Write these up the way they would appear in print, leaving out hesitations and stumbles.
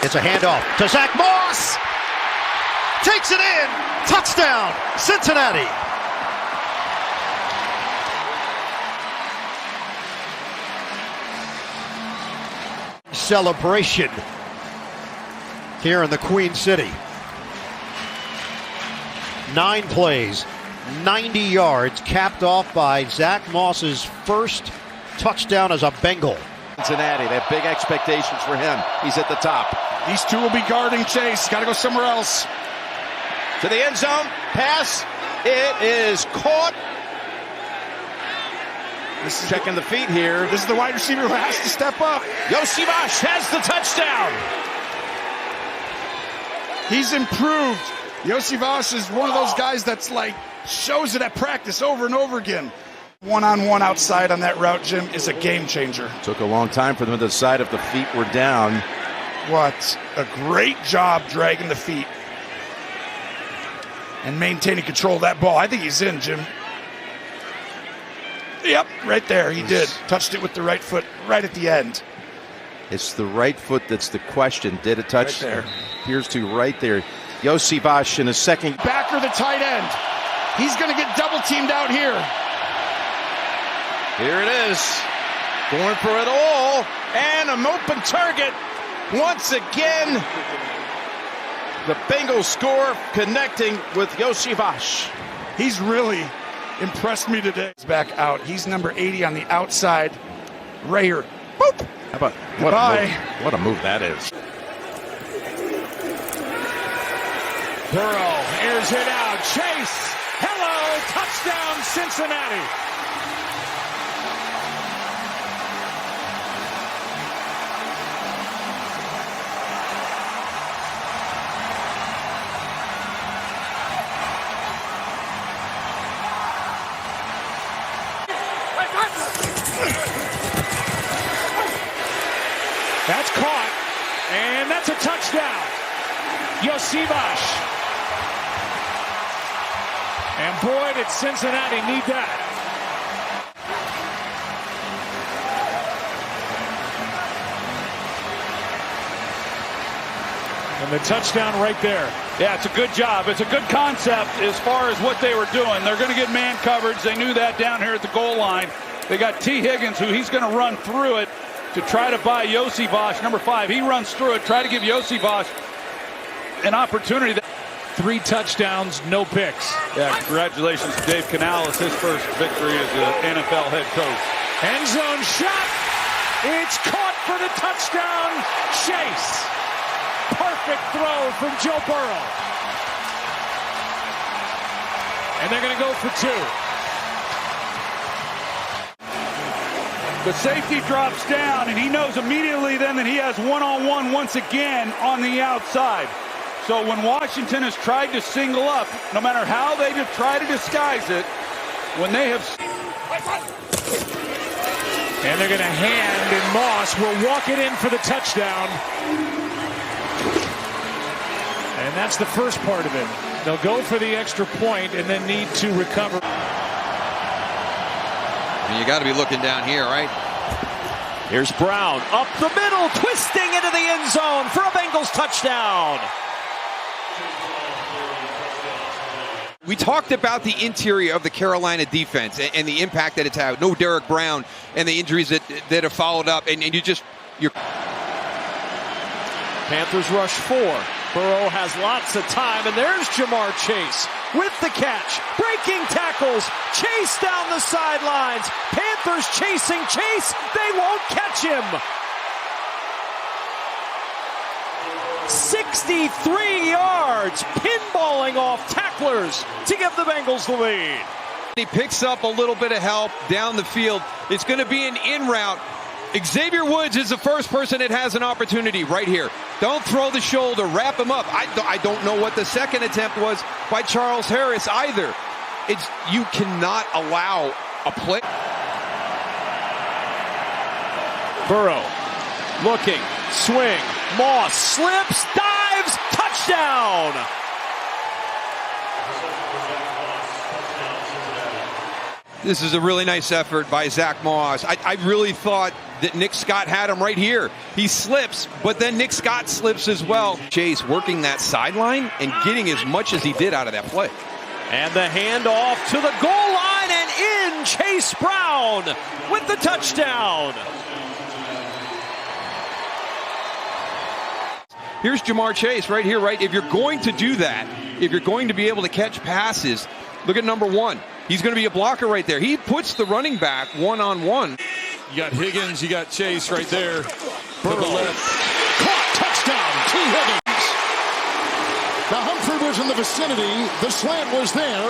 It's a handoff to Zach Moss. Takes it in. Touchdown, Cincinnati. Celebration here in the Queen City. 9 plays, 90 yards, capped off by Zach Moss's first touchdown as a Bengal. Cincinnati, they have big expectations for him. He's at the top. These two will be guarding Chase. Got to go somewhere else. To the end zone. Pass. It is caught. This is checking the feet here. This is the wide receiver who has to step up. Yosivash has the touchdown. He's improved. Yosivash is one of those guys that's like shows it at practice over and over again. One-on-one outside on that route, Jim, is a game changer. Took a long time for them to decide if the feet were down. What a great job dragging the feet and maintaining control of that ball. I think he's in, Jim. Yep, right there. He did. Touched it with the right foot right at the end. It's the right foot that's the question. Did it touch? Right there. Appears to right there. Yosivash in a second. Backer, the tight end. He's going to get double teamed out here. Here it is. Going for it all. And an open target. Once again, the Bengals score connecting with Yosivash. He's really impressed me today. He's back out. He's number 80 on the outside. Right here. Boop. How about goodbye? What a move that is. Burrow airs it out. Chase. Hello. Touchdown, Cincinnati. That's caught, and that's a touchdown. Yosivash. And boy, did Cincinnati need that. And the touchdown right there. Yeah, it's a good job. It's a good concept as far as what they were doing. They're going to get man coverage. They knew that down here at the goal line. They got T. Higgins, who he's going to run through it to try to buy Yosivash, number 5. He runs through it, try to give Yosivash an opportunity. 3 touchdowns, no picks. Yeah, congratulations to Dave Canales, his first victory as an NFL head coach. End zone shot. It's caught for the touchdown. Chase. Perfect throw from Joe Burrow. And they're going to go for 2. The safety drops down, and he knows immediately then that he has one-on-one once again on the outside. So when Washington has tried to single up, no matter how they have tried to disguise it, when they have... And they're going to hand, and Moss will walk it in for the touchdown. And that's the first part of it. They'll go for the extra point and then need to recover. And you got to be looking down here, right? Here's Brown up the middle, twisting into the end zone for a Bengals touchdown. We talked about the interior of the Carolina defense and the impact that it's had. No Derek Brown and the injuries that have followed up. And you're... Panthers rush 4. Burrow has lots of time, and there's Jamar Chase with the catch. Breaking tackles. Chase down the sidelines. Panthers chasing Chase. They won't catch him. 63 yards, pinballing off tacklers to give the Bengals the lead. He picks up a little bit of help down the field. It's going to be an in route. Xavier Woods is the first person that has an opportunity right here. Don't throw the shoulder, wrap him up. I don't know what the second attempt was by Charles Harris either. You cannot allow a play. Burrow looking, swing, Moss slips, dives, touchdown. This is a really nice effort by Zach Moss. I really thought that Nick Scott had him right here. He slips, but then Nick Scott slips as well. Chase working that sideline and getting as much as he did out of that play. And the handoff to the goal line and in Chase Brown with the touchdown. Here's Jamar Chase right here, right? If you're going to do that, if you're going to be able to catch passes, look at number 1. He's going to be a blocker right there. He puts the running back one-on-one. You got Higgins, you got Chase right there. Burrow left. Caught, touchdown, T. Higgins. Now Humphrey was in the vicinity. The slant was there.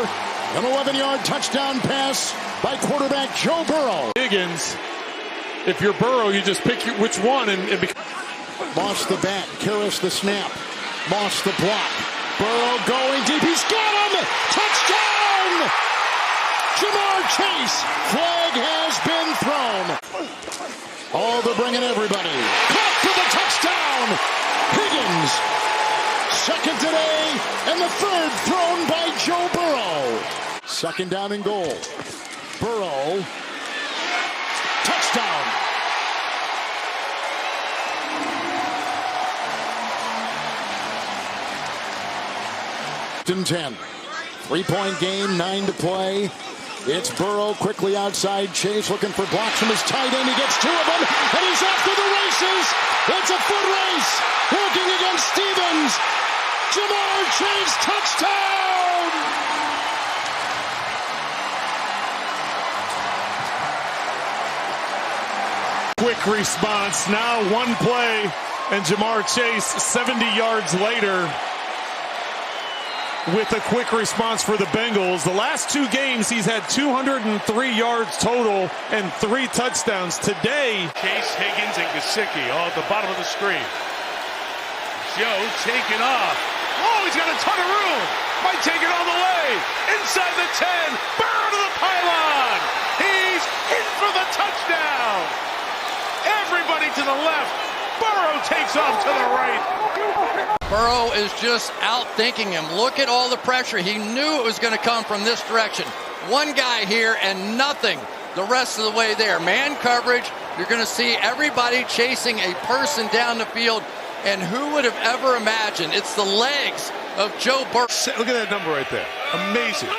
An 11-yard touchdown pass by quarterback Joe Burrow. Higgins, if you're Burrow, you just pick which one and Moss the back, Karras the snap. Moss the block. Burrow going deep. He's got him! Touchdown! Jamar Chase. Flag has been thrown. Oh, they're bringing everybody. Caught for the touchdown. Higgins. Second today, and the third thrown by Joe Burrow. Second down and goal. Burrow. Touchdown. 10. 3-point game, 9 to play. It's Burrow quickly outside. Chase looking for blocks from his tight end. He gets 2 of them, and he's off to the races. It's a foot race. Working against Stevens. Jamar Chase, touchdown! quick response. Now one play, and Jamar Chase 70 yards later with a quick response for the Bengals. The last 2 games, he's had 203 yards total and 3 touchdowns. Today, Chase, Higgins, and Gesicki all at the bottom of the screen. Joe taking off. Oh, he's got a ton of room. Might take it all the way. Inside the 10. Burrow to the pylon. He's in for the touchdown. Everybody to the left. Burrow takes off to the right. Burrow is just outthinking him. Look at all the pressure. He knew it was going to come from this direction. One guy here and nothing the rest of the way there. Man coverage. You're going to see everybody chasing a person down the field. And who would have ever imagined? It's the legs of Joe Burrow. Look at that number right there. Amazing.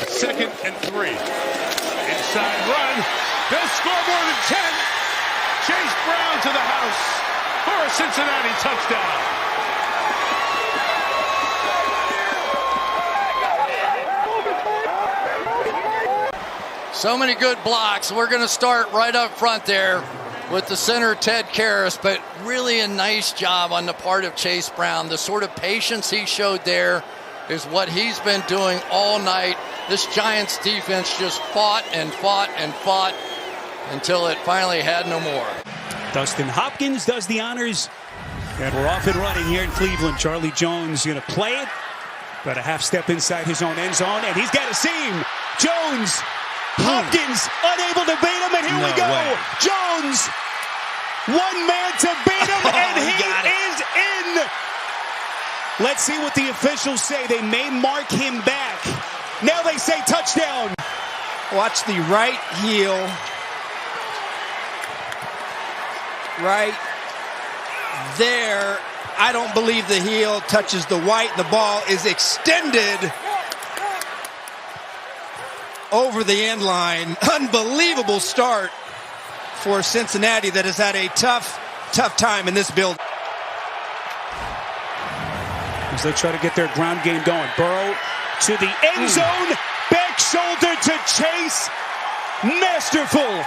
2nd and 3. Inside run. They'll score more than 10. Chase Brown to the house for a Cincinnati touchdown. So many good blocks. We're going to start right up front there with the center, Ted Karras, but really a nice job on the part of Chase Brown. The sort of patience he showed there is what he's been doing all night. This Giants defense just fought and fought and fought until it finally had no more. Dustin Hopkins does the honors, and we're off and running here in Cleveland. Charlie Jones going to play it, but a half step inside his own end zone, and he's got a seam. Jones, Hopkins unable to beat him, and here we go. Way. Jones, one man to beat him, and he is in. Let's see what the officials say. They may mark him back. Now they say touchdown. Watch the right heel. Right there. I don't believe the heel touches the white. The ball is extended over the end line. Unbelievable start for Cincinnati that has had a tough time in this build. As they try to get their ground game going. Burrow to the end zone. Back shoulder to Chase. Masterful.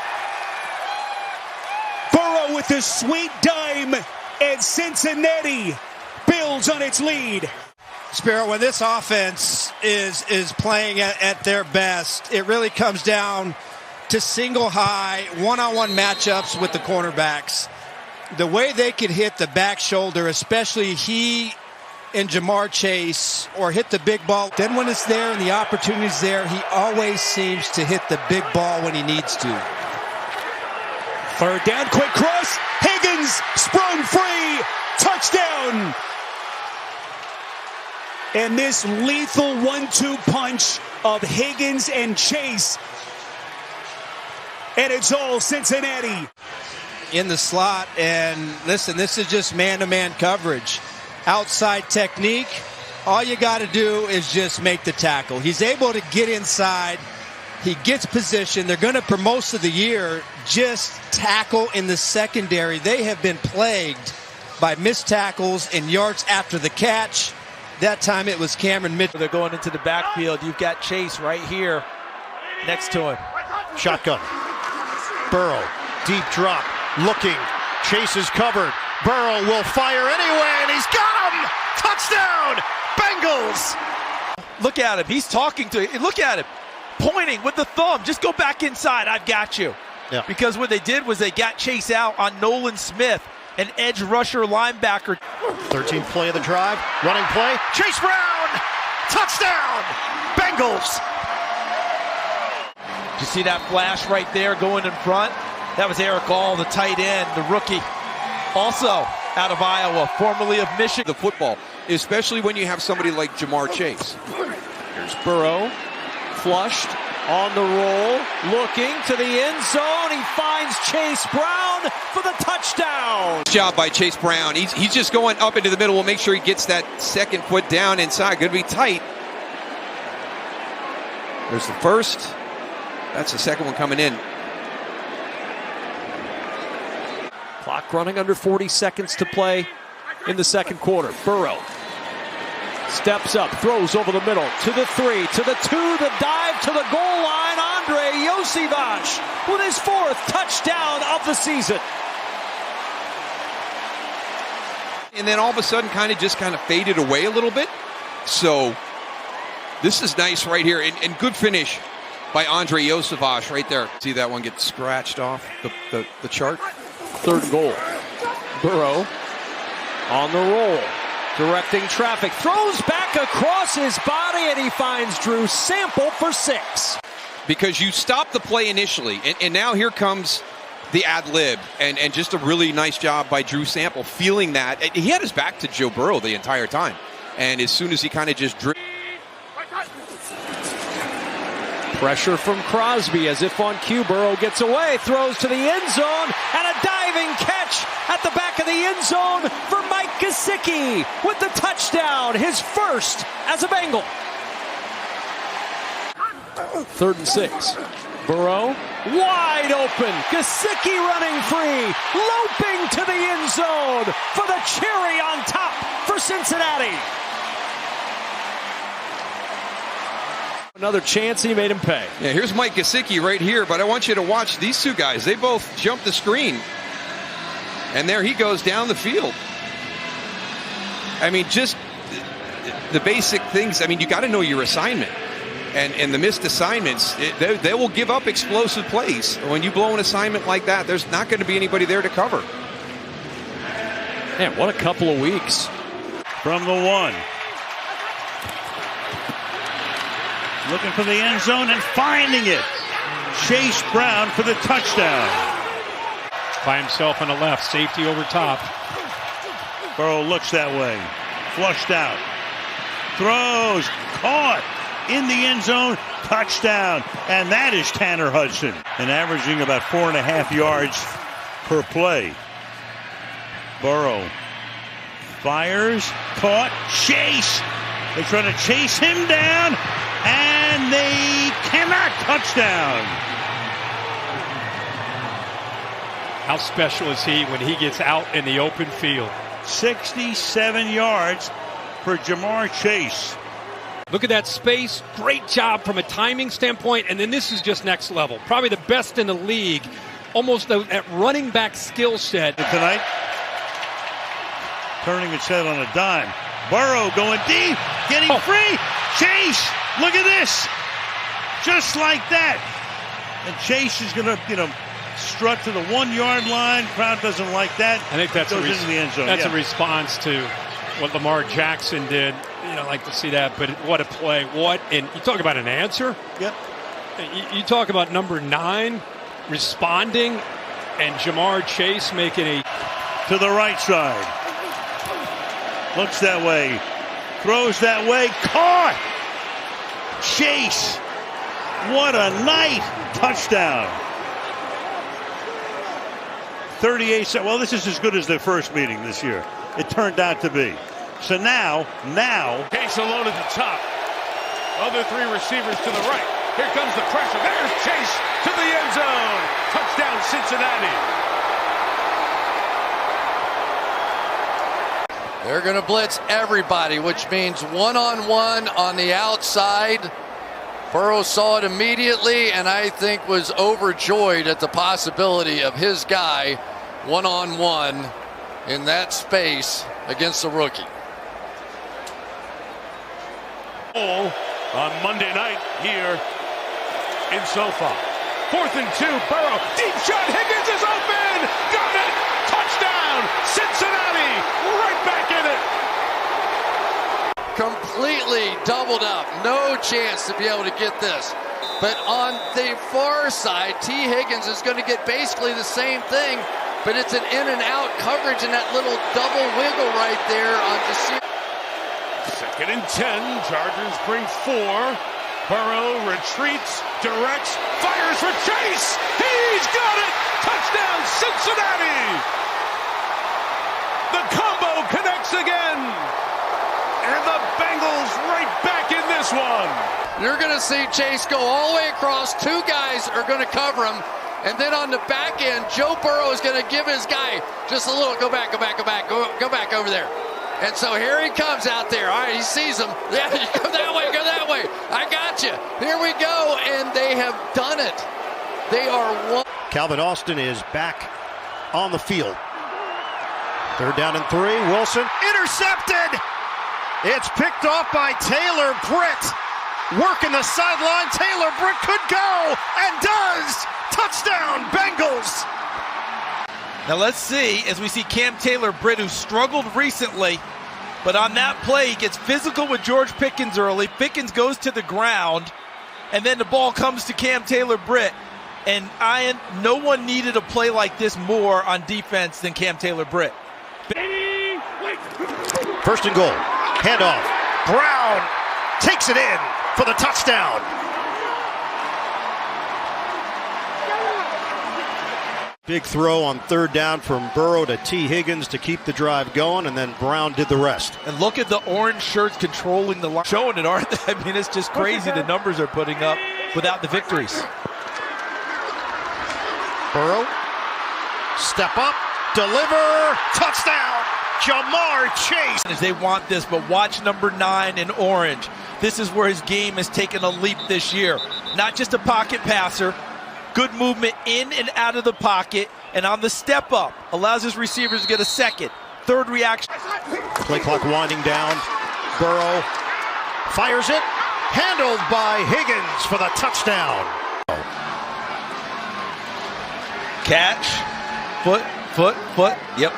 Burrow with a sweet dime, and Cincinnati builds on its lead. Sparrow, when this offense is playing at their best, it really comes down to single high, one-on-one matchups with the cornerbacks. The way they could hit the back shoulder, especially he and Jamar Chase, or hit the big ball. Then when it's there and the opportunity's there, he always seems to hit the big ball when he needs to. 3rd down, quick cross. Higgins sprung free. Touchdown. And this lethal 1-2 punch of Higgins and Chase. And it's all Cincinnati. in the slot. And listen, this is just man-to-man coverage. Outside technique, all you got to do is just make the tackle. He's able to get inside. He gets position. They're going to, for most of the year, just tackle in the secondary. They have been plagued by missed tackles and yards after the catch. That time it was Cameron Mitchell. They're going into the backfield. You've got Chase right here next to him. Shotgun. Burrow, deep drop, looking. Chase is covered. Burrow will fire anyway, and he's got him! Touchdown, Bengals! Look at him. He's talking to him. Look at him. Pointing with the thumb. Just go back inside. I've got you. Yeah. Because what they did was they got Chase out on Nolan Smith, an edge rusher linebacker. 13th play of the drive. Running play. Chase Brown! Touchdown! Bengals! Did you see that flash right there going in front? That was Eric All, the tight end, the rookie. Also out of Iowa, formerly of Michigan. The football, especially when you have somebody like Jamar Chase. Here's Burrow, flushed, on the roll, looking to the end zone. He finds Chase Brown for the touchdown. Good job by Chase Brown. He's just going up into the middle. We'll make sure he gets that second foot down inside. Going to be tight. There's the first. That's the second one coming in. Clock running under 40 seconds to play in the second quarter. Burrow steps up, throws over the middle, to the 3, to the 2, the dive to the goal line. Andre Yosivach with his 4th touchdown of the season. And then all of a sudden kind of faded away a little bit. So this is nice right here. And good finish by Andre Yosivach right there. See that one get scratched off the chart? 3rd and goal. Burrow on the roll, directing traffic, throws back across his body, and he finds Drew Sample for 6. Because you stopped the play initially, and now here comes the ad-lib, and just a really nice job by Drew Sample feeling that. He had his back to Joe Burrow the entire time, and as soon as he kind of just drew. Pressure from Crosby as if on cue. Burrow gets away, throws to the end zone, and a diving catch at the back of the end zone for Mike Gesicki with the touchdown, his 1st as a Bengal. 3rd and 6. Burrow wide open. Gesicki running free, loping to the end zone for the cherry on top for Cincinnati. Another chance, he made him pay. Yeah, here's Mike Gesicki right here, but I want you to watch these two guys. They both jump the screen, and there he goes down the field. I mean, just the basic things. I mean, you got to know your assignment, and the missed assignments, they will give up explosive plays. When you blow an assignment like that, there's not going to be anybody there to cover. Man, what a couple of weeks. From the 1. Looking for the end zone and finding it. Chase Brown for the touchdown. By himself on the left, safety over top. Burrow looks that way. Flushed out. Throws. Caught. In the end zone. Touchdown. And that is Tanner Hudson. And averaging about 4.5 yards per play. Burrow fires. Caught. Chase. They try to chase him down. And they cannot. Touchdown. How special is he when he gets out in the open field? 67 yards for Jamar Chase. Look at that space. Great job from a timing standpoint. And then this is just next level. Probably the best in the league. Almost that running back skill set. Tonight, turning its head on a dime. Burrow going deep, getting free. Chase, look at this. Just like that. And Chase is going to, strut to the 1-yard line. Crowd doesn't like that. I think that's goes into the end zone. That's a response to what Lamar Jackson did. I like to see that, but what a play. And you talk about an answer. Yep. You talk about number 9 responding, and Jamar Chase making a... To the right side. Looks that way. Throws that way. Caught! Chase. What a night. Touchdown. 38 seconds. Well, this is as good as their first meeting this year. It turned out to be. So now. Chase alone at the top. Other three receivers to the right. Here comes the pressure. There's Chase to the end zone. Touchdown, Cincinnati. They're going to blitz everybody, which means one-on-one on the outside. Burrow saw it immediately and I think was overjoyed at the possibility of his guy one-on-one in that space against the rookie. On Monday night here in SoFi. 4th and 2, Burrow, deep shot, Higgins is open, got it, touchdown, Cincinnati, right back in it. Completely doubled up, no chance to be able to get this. But on the far side, T. Higgins is going to get basically the same thing, but it's an in and out coverage and that little double wiggle right there on the 2nd and 10, Chargers bring 4. Burrow retreats, directs, fires for Chase. He's got it! Touchdown, Cincinnati! The combo connects again. And the Bengals right back in this one. You're going to see Chase go all the way across. 2 guys are going to cover him. And then on the back end, Joe Burrow is going to give his guy just a little, go back over there. And so here he comes out there. All right, he sees him. Yeah, go that way. I got you. Here we go, and they have done it. They are one. Calvin Austin is back on the field. 3rd down and 3. Wilson intercepted. It's picked off by Taylor Britt. Working the sideline. Taylor Britt could go and does. Touchdown, Bengals. Now let's see, as we see Cam Taylor-Britt, who struggled recently, but on that play, he gets physical with George Pickens early. Pickens goes to the ground, and then the ball comes to Cam Taylor-Britt. And no one needed a play like this more on defense than Cam Taylor-Britt. 1st and goal. Handoff. Brown takes it in for the touchdown. Big throw on 3rd down from Burrow to T. Higgins to keep the drive going, and then Brown did the rest. And look at the orange shirts controlling the line. Showing it, aren't they? I mean, it's just crazy the numbers they're putting up without the victories. Burrow, step up, deliver, touchdown, Jamar Chase. As they want this, but watch number 9 in orange. This is where his game has taken a leap this year. Not just a pocket passer. Good movement in and out of the pocket, and on the step up, allows his receivers to get a 2nd, 3rd reaction. Play clock winding down. Burrow fires it, handled by Higgins for the touchdown. Catch, foot. Yep.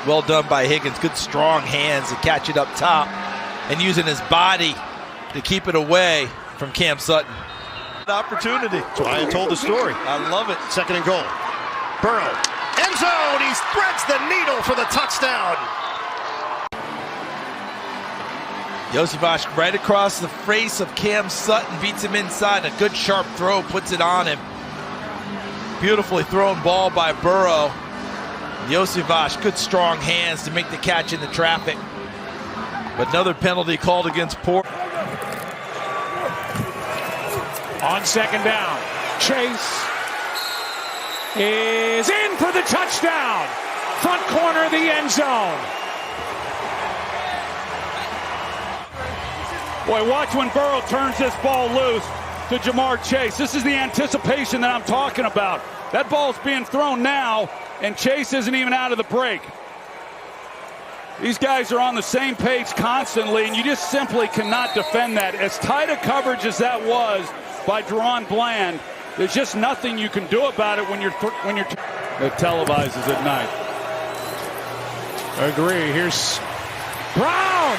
Well done by Higgins. Good strong hands to catch it up top, and using his body to keep it away from Cam Sutton. Opportunity. That's why I told the story. I love it. 2nd and goal. Burrow, end zone. He threads the needle for the touchdown. Joseph right across the face of Cam Sutton, beats him inside. A good sharp throw, puts it on him. Beautifully thrown ball by Burrow. Joseph, good strong hands to make the catch in the traffic. But another penalty called against Port. On 2nd down, Chase is in for the touchdown. Front corner of the end zone. Boy, watch when Burrow turns this ball loose to Jamar Chase. This is the anticipation that I'm talking about. That ball's being thrown now, and Chase isn't even out of the break. These guys are on the same page constantly, and you just simply cannot defend that. As tight a coverage as that was by Deron Bland, there's just nothing you can do about it when you're it televises at night. Agree. Here's Brown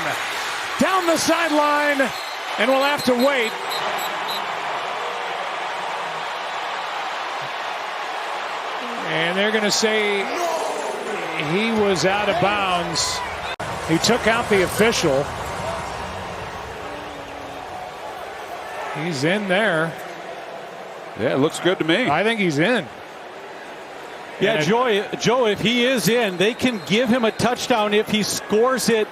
down the sideline, and we'll have to wait. And they're going to say he was out of bounds. He took out the official. He's in there. Yeah, it looks good to me. I think he's in. Yeah, Joe, if he is in, they can give him a touchdown if he scores it.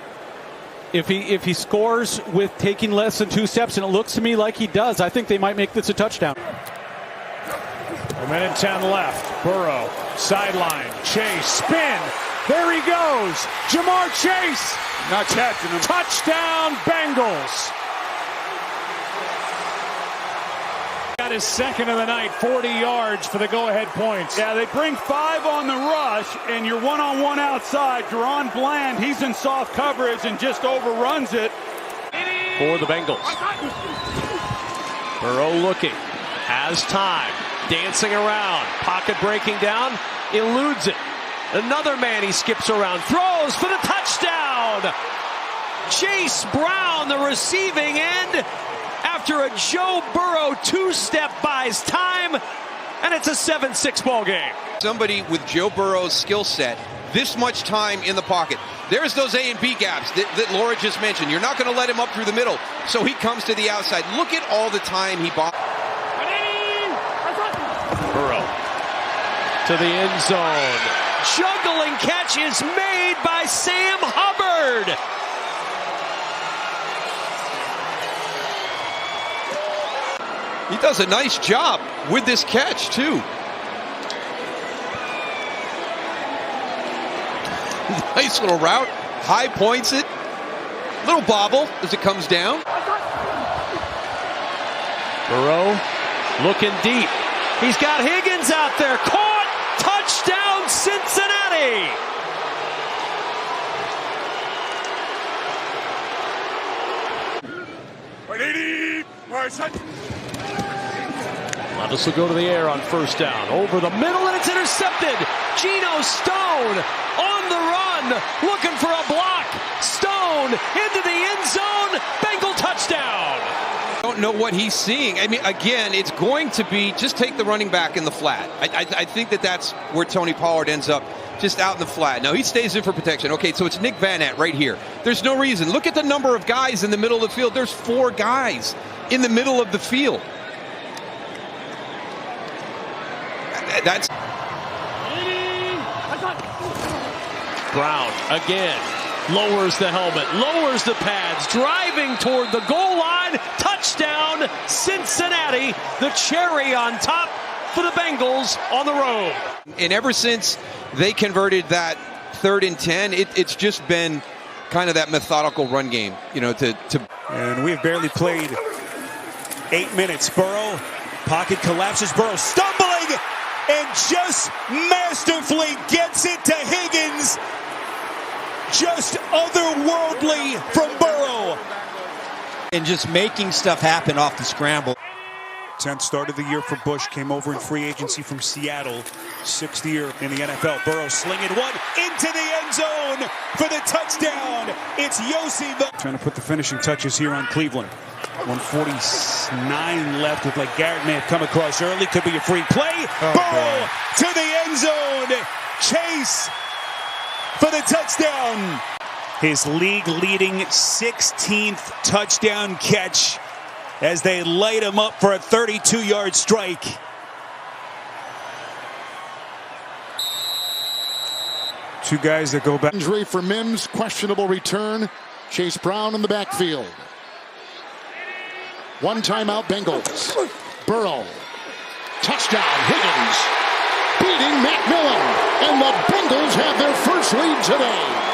If he scores with taking less than 2 steps, and it looks to me like he does, I think they might make this a touchdown. A minute 10 left. Burrow, sideline, Chase, spin. There he goes. Jamar Chase. Not catching him. Touchdown, Bengals. Got his second of the night, 40 yards for the go-ahead points. Yeah, they bring 5 on the rush, and you're one-on-one outside. Deron Bland, he's in soft coverage and just overruns it. For the Bengals. Burrow looking, has time, dancing around, pocket breaking down, eludes it. Another man he skips around, throws for the touchdown. Chase Brown, the receiving end, after a Joe Burrow 2-step buys time, and it's a 7-6 ball game. Somebody with Joe Burrow's skill set, this much time in the pocket. There's those A and B gaps that Laura just mentioned. You're not going to let him up through the middle, so he comes to the outside. Look at all the time he bought. Burrow to the end zone. Juggling catch is made by Sam Hubbard. He does a nice job with this catch, too. Nice little route. High points it. Little bobble as it comes down. Burrow looking deep. He's got Higgins out there. Caught. Touchdown, Cincinnati. This will go to the air on first down. Over the middle, and it's intercepted. Geno Stone on the run, looking for a block. Stone into the end zone. Bengal touchdown. Don't know what he's seeing. I mean, again, it's going to be just take the running back in the flat. I think that's where Tony Pollard ends up, just out in the flat. Now, he stays in for protection. Okay, so it's Nick Van Nett right here. There's no reason. Look at the number of guys in the middle of the field. There's 4 guys in the middle of the field. That's Brown again lowers the helmet, lowers the pads, driving toward the goal line. Touchdown, Cincinnati. The cherry on top for the Bengals on the road. And ever since they converted that 3rd and 10, it's just been kind of that methodical run game, you know, And we've barely played 8 minutes. Burrow, pocket collapses. Burrow stumbling and just masterfully gets it to Higgins. Just otherworldly from Burrow. And just making stuff happen off the scramble. 10th start of the year for Bush. Came over in free agency from Seattle. 6th year in the NFL. Burrow slinging one into the end zone for the touchdown. It's Yossi. Trying to put the finishing touches here on Cleveland. 1:49 left. Looked like Garrett may have come across early. Could be a free play. Burrow to the end zone. Chase for the touchdown. His league-leading 16th touchdown catch as they light him up for a 32-yard strike. Two guys that go back. Injury for Mims, questionable return. Chase Brown in the backfield. 1 timeout, Bengals. Burrow. Touchdown, Higgins. Beating McMillan. And the Bengals have their first lead today.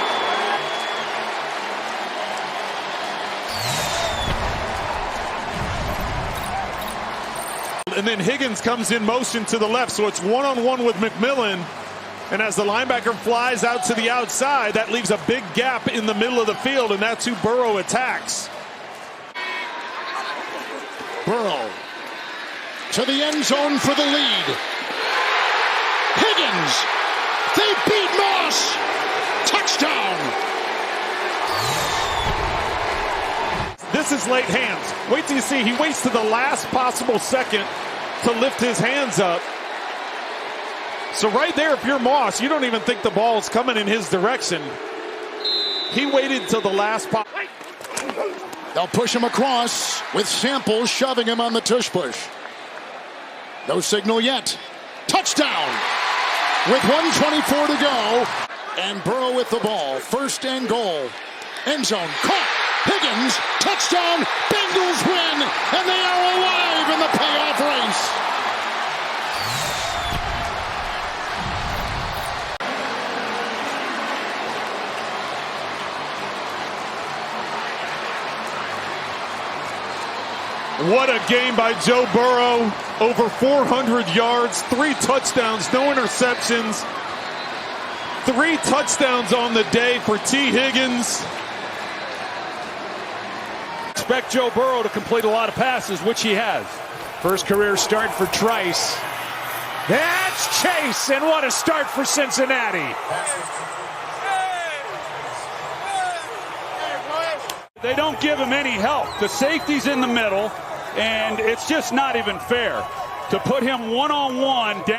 And then Higgins comes in motion to the left, so it's one-on-one with McMillan. And as the linebacker flies out to the outside, that leaves a big gap in the middle of the field, and that's who Burrow attacks. Burrow to the end zone for the lead. Higgins. They beat Moss. Touchdown. This is late hands. Wait till you see. He waits to the last possible second to lift his hands up. So right there, if you're Moss, you don't even think the ball's coming in his direction. He waited till the last pop. They'll push him across with Samples shoving him on the tush push. No signal yet. Touchdown. with 1:24 to go. And Burrow with the ball. First and goal. End zone. Caught. Higgins. Touchdown. Bengals win. And they are alive in the playoff race. What a game by Joe Burrow. Over 400 yards, 3 touchdowns, no interceptions. 3 touchdowns on the day for T. Higgins. Expect Joe Burrow to complete a lot of passes, which he has. First career start for Trice. That's Chase, and what a start for Cincinnati. They don't give him any help. The safety's in the middle, and it's just not even fair to put him one-on-one down.